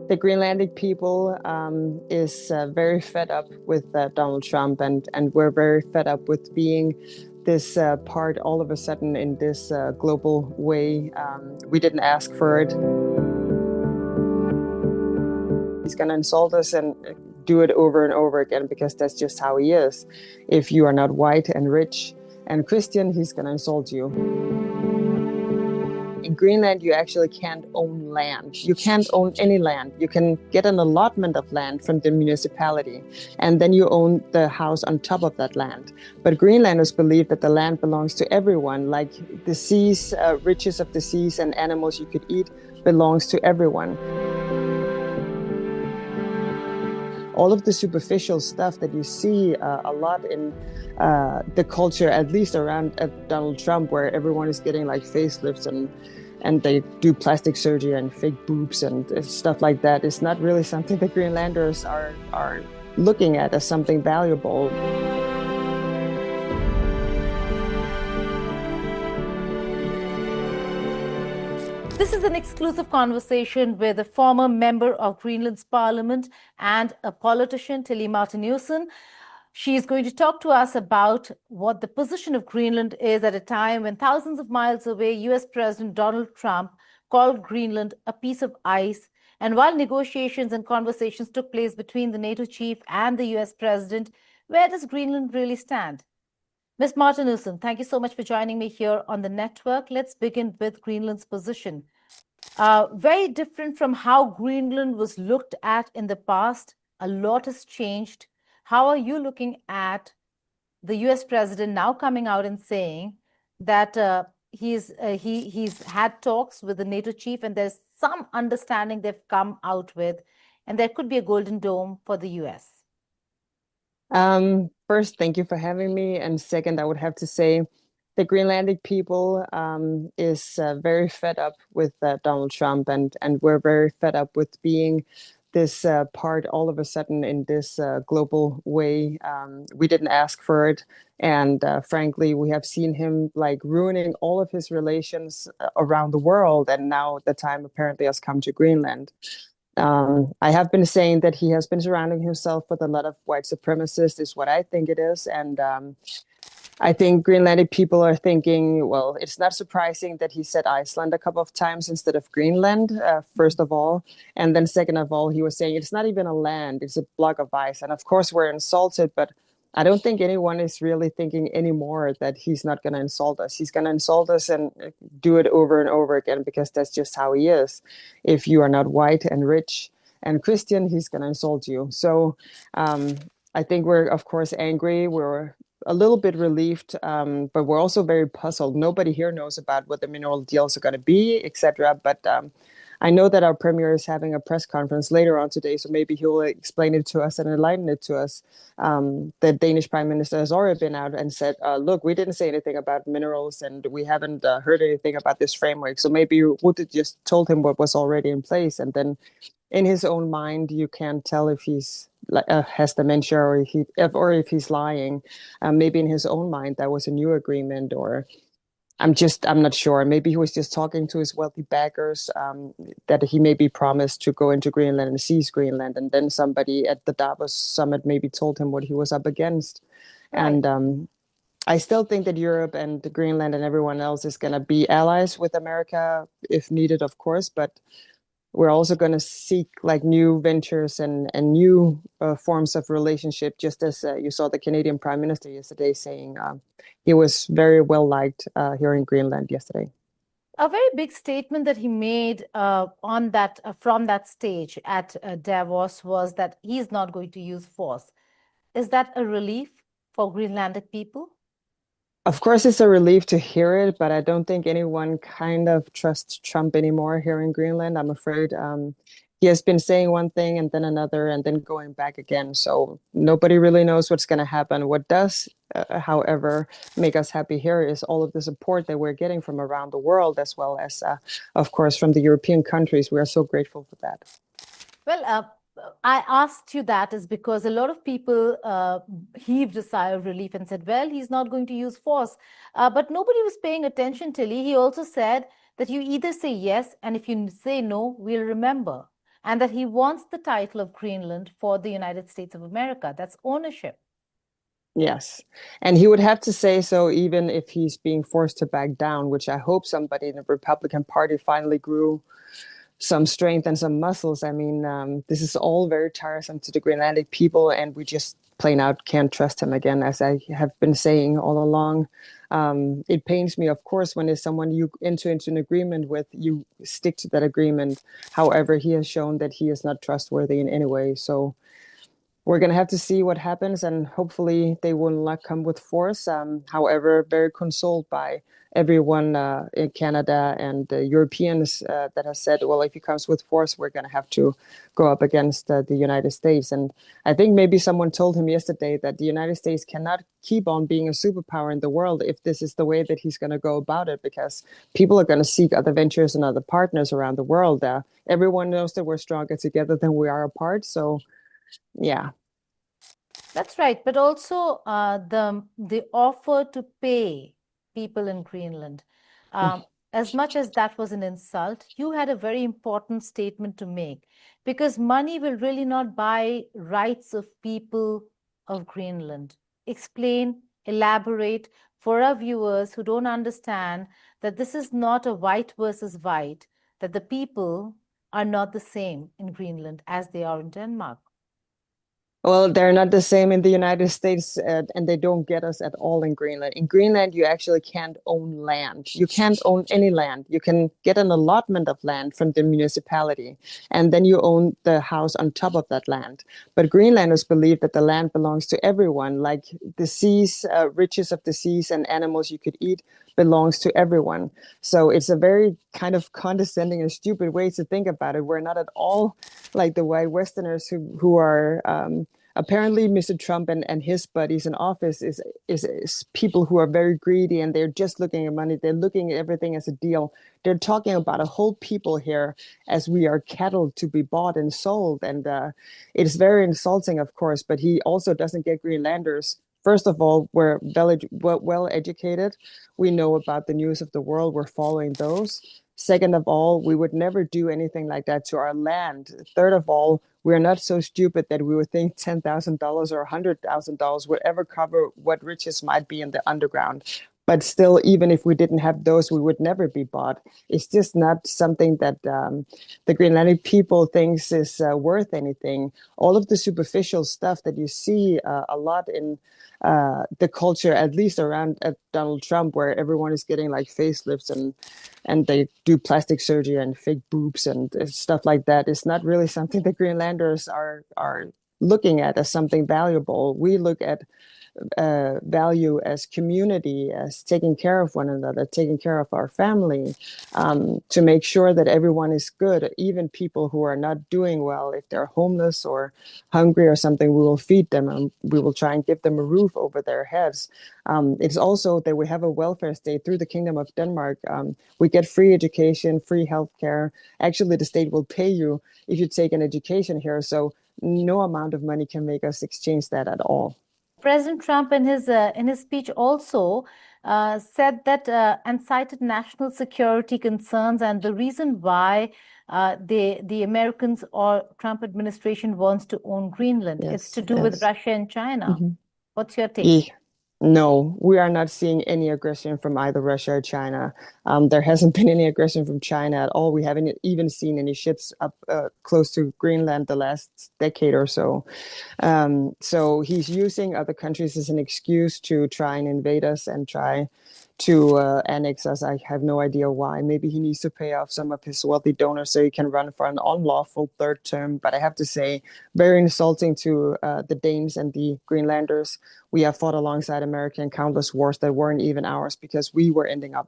The Greenlandic people is very fed up with Donald Trump, and we're very fed up with being this part all of a sudden in this global way. We didn't ask for it. He's going to insult us and do it over and over again because that's just how he is. If you are not white and rich and Christian, he's going to insult you. In Greenland, you actually can't own land. You can't own any land. You can get an allotment of land from the municipality, and then you own the house on top of that land. But Greenlanders believe that the land belongs to everyone, like the seas, riches of the seas and animals you could eat belongs to everyone. All of the superficial stuff that you see a lot in the culture, at least around Donald Trump, where everyone is getting like facelifts and they do plastic surgery and fake boobs and stuff like that, is not really something that Greenlanders are looking at as something valuable. This is an exclusive conversation with a former member of Greenland's parliament and a politician, Tillie Martinussen. She is going to talk to us about what the position of Greenland is at a time when thousands of miles away, US President Donald Trump called Greenland a piece of ice. And while negotiations and conversations took place between the NATO chief and the US President, where does Greenland really stand? Ms. Martinussen, thank you so much for joining me here on the network. Let's begin with Greenland's position. Very different from how Greenland was looked at in the past. A lot has changed. How are you looking at the US president now coming out and saying that he's had talks with the NATO chief and there's some understanding they've come out with, and there could be a golden dome for the US? First, thank you for having me. And second, I would have to say the Greenlandic people is very fed up with Donald Trump, and we're very fed up with being this part all of a sudden in this global way. We didn't ask for it. And frankly, we have seen him like ruining all of his relations around the world. And now the time apparently has come to Greenland. I have been saying that he has been surrounding himself with a lot of white supremacists, is what I think it is. And I think Greenlandic people are thinking, well, it's not surprising that he said Iceland a couple of times instead of Greenland, first of all. And then second of all, he was saying it's not even a land, it's a block of ice. And of course, we're insulted, but I don't think anyone is really thinking anymore that he's not going to insult us. He's going to insult us and do it over and over again because that's just how he is. If you are not white and rich and Christian, he's going to insult you. So I think we're, of course, angry. We're a little bit relieved, but we're also very puzzled. Nobody here knows about what the mineral deals are going to be, etc. But I know that our premier is having a press conference later on today, so maybe he will explain it to us and enlighten it to us. The Danish prime minister has already been out and said, look, we didn't say anything about minerals and we haven't heard anything about this framework. So maybe Rutte just told him what was already in place. And then in his own mind, you can't tell if he's has dementia or if he's lying. Maybe in his own mind, that was a new agreement, or I'm not sure. Maybe he was just talking to his wealthy backers that he maybe promised to go into Greenland and seize Greenland. And then somebody at the Davos summit maybe told him what he was up against. Right. And I still think that Europe and Greenland and everyone else is going to be allies with America if needed, of course. But we're also going to seek like new ventures and new forms of relationship, just as you saw the Canadian Prime Minister yesterday saying he was very well liked here in Greenland yesterday. A very big statement that he made on that from that stage at Davos was that he's not going to use force. Is that a relief for Greenlandic people? Of course, it's a relief to hear it, but I don't think anyone kind of trusts Trump anymore here in Greenland. I'm afraid he has been saying one thing and then another and then going back again. So nobody really knows what's going to happen. What does, however, make us happy here is all of the support that we're getting from around the world, as well as, of course, from the European countries. We are so grateful for that. Well, I asked you that is because a lot of people heaved a sigh of relief and said, well, he's not going to use force. But nobody was paying attention, Tillie. He also said that you either say yes, and if you say no, we'll remember. and that he wants the title of Greenland for the United States of America. That's ownership. Yes. And he would have to say so even if he's being forced to back down, which I hope somebody in the Republican Party finally grew some strength and some muscles. I mean, this is all very tiresome to the Greenlandic people, and we just plain out can't trust him again, as I have been saying all along. It pains me, of course, when there's someone you enter into an agreement with, you stick to that agreement. However, he has shown that he is not trustworthy in any way. So we're going to have to see what happens, and hopefully they will not come with force. However, very consoled by everyone in Canada and the Europeans that have said, well, if he comes with force, we're going to have to go up against the United States. And I think maybe someone told him yesterday that the United States cannot keep on being a superpower in the world if this is the way that he's going to go about it, because people are going to seek other ventures and other partners around the world. Everyone knows that we're stronger together than we are apart. So yeah. That's right. But also the offer to pay people in Greenland, as much as that was an insult, you had a very important statement to make, because money will really not buy rights of people of Greenland. Explain, elaborate for our viewers who don't understand that this is not a white versus white, that the people are not the same in Greenland as they are in Denmark. Well, they're not the same in the United States, and they don't get us at all in Greenland. In Greenland, you actually can't own land. You can't own any land. You can get an allotment of land from the municipality, and then you own the house on top of that land. But Greenlanders believe that the land belongs to everyone, like the seas, riches of the seas and animals you could eat belongs to everyone. So it's a very kind of condescending and stupid way to think about it. We're not at all like the white Westerners who are apparently Mr. Trump and his buddies in office is people who are very greedy, and they're just looking at money. They're looking at everything as a deal. They're talking about a whole people here as we are cattle to be bought and sold. And it's very insulting, of course, but he also doesn't get Greenlanders. First of all, we're well educated. We know about the news of the world. We're following those. Second of all, we would never do anything like that to our land. Third of all, we're not so stupid that we would think $10,000 or $100,000 would ever cover what riches might be in the underground. But still, even if we didn't have those, we would never be bought. It's just not something that the Greenlandic people thinks is worth anything. All of the superficial stuff that you see a lot in the culture, at least around Donald Trump, where everyone is getting like facelifts and they do plastic surgery and fake boobs and stuff like that, is not really something the Greenlanders are looking at as something valuable. We look at value as community, as taking care of one another, taking care of our family, to make sure that everyone is good, even people who are not doing well. If they're homeless or hungry or something, we will feed them and we will try and give them a roof over their heads. It's also that we have a welfare state through the Kingdom of Denmark. We get free education, free healthcare. Actually, the state will pay you if you take an education here. So no amount of money can make us exchange that at all. President Trump in his speech also said that and cited national security concerns, and the reason why the Americans or Trump administration wants to own Greenland. It's to do with Russia and China. What's your take? No, we are not seeing any aggression from either Russia or China. There hasn't been any aggression from China at all. We haven't even seen any ships up close to Greenland the last decade or so. So he's using other countries as an excuse to try and invade us and try to annex us. I have no idea why. Maybe he needs to pay off some of his wealthy donors so he can run for an unlawful third term. But I have to say, very insulting to the Danes and the Greenlanders. We have fought alongside America in countless wars that weren't even ours because we were ending up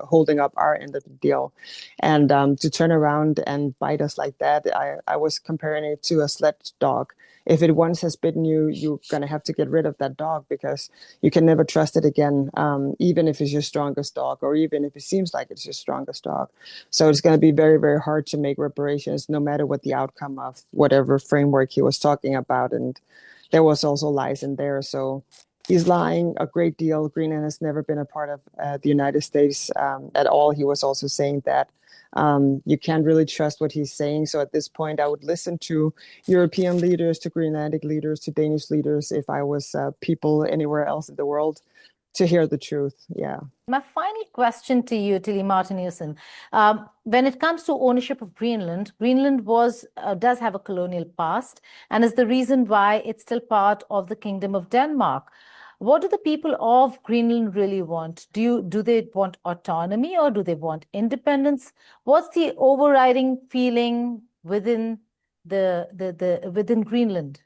holding up our end of the deal. And to turn around and bite us like that, I was comparing it to a sled dog. If it once has bitten you, you're going to have to get rid of that dog because you can never trust it again, even if it's your strongest dog or even if it seems like it's your strongest dog. So it's going to be very, very hard to make reparations no matter what the outcome of whatever framework he was talking about. And there was also lies in there. So he's lying a great deal. Greenland has never been a part of the United States at all. He was also saying that You can't really trust what he's saying. So at this point, I would listen to European leaders, to Greenlandic leaders, to Danish leaders if I was people anywhere else in the world to hear the truth. Yeah. My final question to you, Tillie Martinussen, when it comes to ownership of Greenland, Greenland does have a colonial past and is the reason why it's still part of the Kingdom of Denmark. What do the people of Greenland really want? Do they want autonomy or do they want independence? What's the overriding feeling within within Greenland?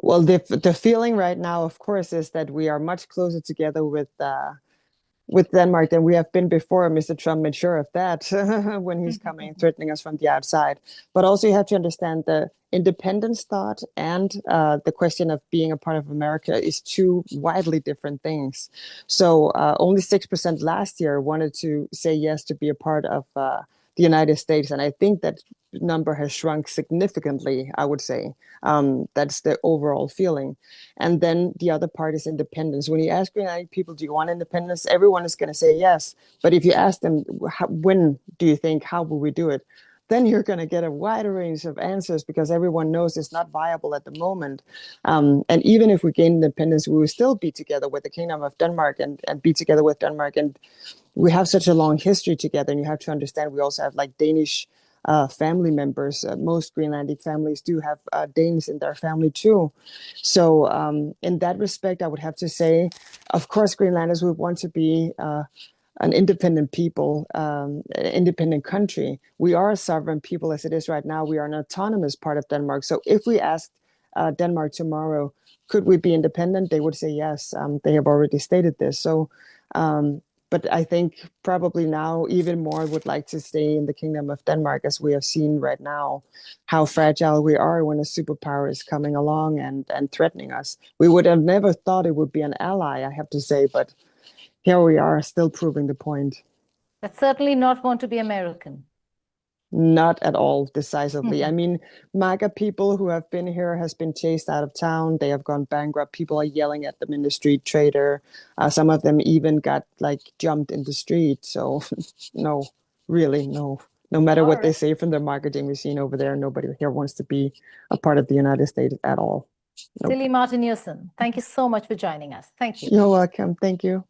Well, the feeling right now, of course, is that we are much closer together with Denmark than we have been before. Mr. Trump made sure of that when he's coming, threatening us from the outside. But also you have to understand the independence thought and the question of being a part of America is two widely different things. So only 6% last year wanted to say yes to be a part of the United States. And I think that number has shrunk significantly, I would say. That's the overall feeling. And then the other part is independence. When you ask Greenlandic people, do you want independence? Everyone is going to say yes. But if you ask them, when do you think, how will we do it? Then you're going to get a wider range of answers because everyone knows it's not viable at the moment. And even if we gain independence, we will still be together with the Kingdom of Denmark and be together with Denmark. And we have such a long history together. And you have to understand we also have like Danish family members. Most Greenlandic families do have Danes in their family too. So in that respect, I would have to say, of course, Greenlanders would want to be an independent people, an independent country. We are a sovereign people as it is right now. We are an autonomous part of Denmark. So if we asked Denmark tomorrow, could we be independent? They would say yes. They have already stated this. So but I think probably now even more would like to stay in the Kingdom of Denmark, as we have seen right now, how fragile we are when a superpower is coming along and threatening us. We would have never thought it would be an ally, I have to say, but here we are still proving the point. That's certainly not want to be American. Not at all decisively. I mean, MAGA people who have been here has been chased out of town. They have gone bankrupt. People are yelling at them in the street, traitor. Some of them even got like jumped in the street. So no, really, no. No matter what they say from their marketing machine over there, nobody here wants to be a part of the United States at all. Nope. Tillie Martinussen, thank you so much for joining us. Thank you. You're welcome. Thank you.